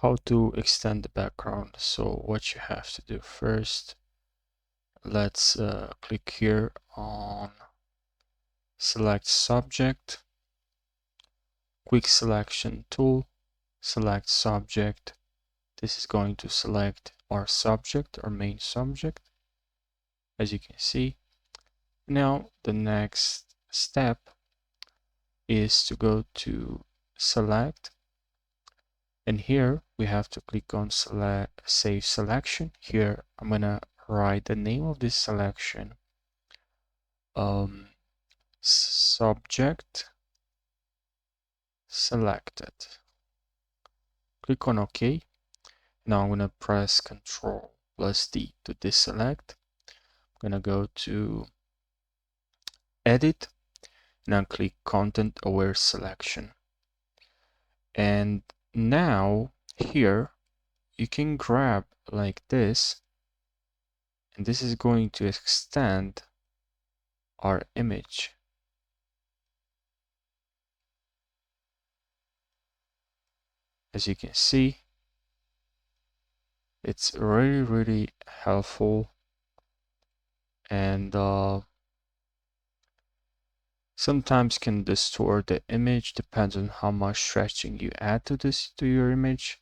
how to extend the background. So what you have to do first, let's click here on select subject, quick selection tool, select subject. This is going to select our subject, our main subject, as you can see. Now the next step is to go to select, and here we have to click on select save selection. Here I'm gonna write the name of this selection, subject selected. Click on OK. Now I'm gonna press Ctrl+D to deselect. I'm gonna go to edit and then click content aware selection. And now here you can grab like this, and this is going to extend our image. As you can see, it's really helpful, and sometimes can distort the image, depends on how much stretching you add to your image,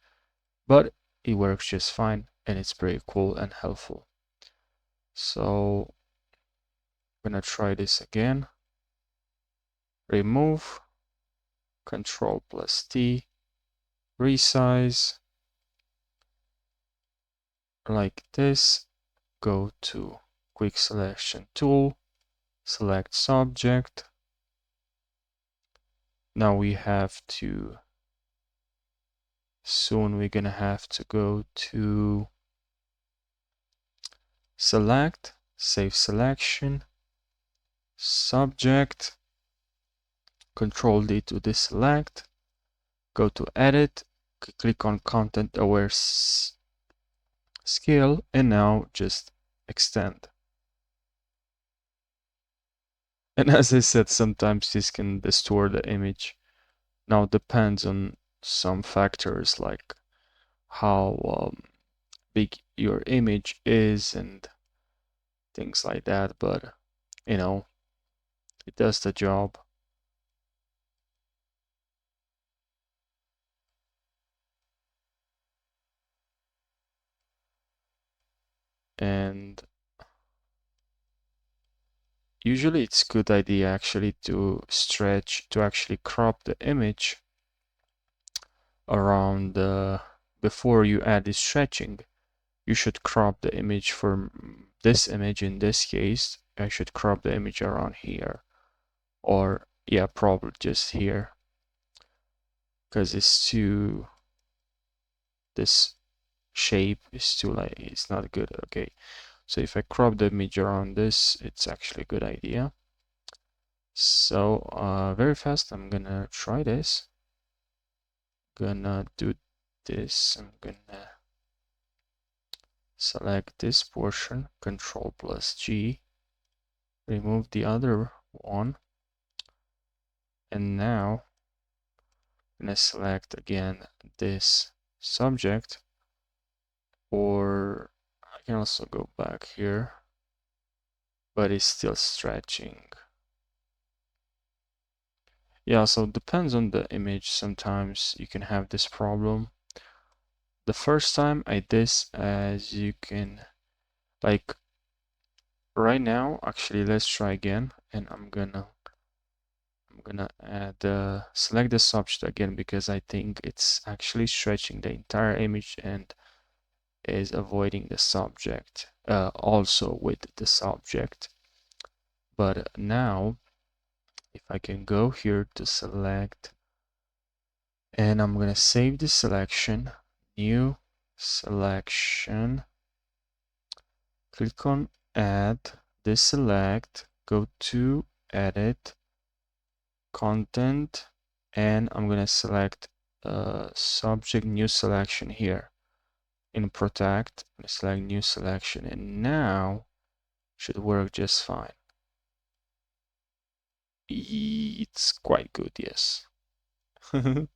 but it works just fine and it's pretty cool and helpful. So I'm gonna try this again. Remove, Ctrl+T, resize like this. Go to quick selection tool, select subject. Now we're gonna have to go to select, save selection, subject, Ctrl+D to deselect, go to edit, click on content aware scale, and now just extend. And as I said, sometimes this can distort the image. Now it depends on some factors like how big your image is and things like that, but you know, it does the job. And usually it's a good idea actually to actually crop the image around before you add the stretching. You should crop the image from this image. In this case, I should crop the image around here, or yeah, probably just here, because this shape is too like, it's not good. Okay, so if I crop the image around this, it's actually a good idea. So very fast, I'm gonna try this. Gonna do this. I'm gonna select this portion, Ctrl+G, remove the other one, and now I'm gonna select again this subject, or I can also go back here, but it's still stretching. Yeah, so it depends on the image. Sometimes you can have this problem. The first time I did this, as you can, like right now, actually, let's try again, and I'm gonna add select the subject again, because I think it's actually stretching the entire image and is avoiding the subject also with the subject. But now if I can go here to select, and I'm gonna save the selection, new selection, click on add, deselect, go to edit, content, and I'm gonna select subject, new selection here. In protect, I'm gonna select new selection, and now should work just fine. It's quite good, yes. I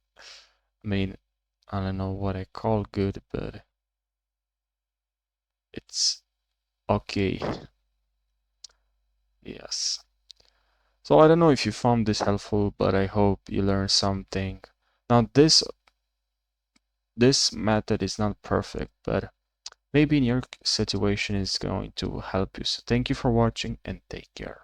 mean, I don't know what I call good, but it's okay. Yes. So I don't know if you found this helpful, but I hope you learned something. Now this method is not perfect, but maybe in your situation is going to help you. So thank you for watching and take care.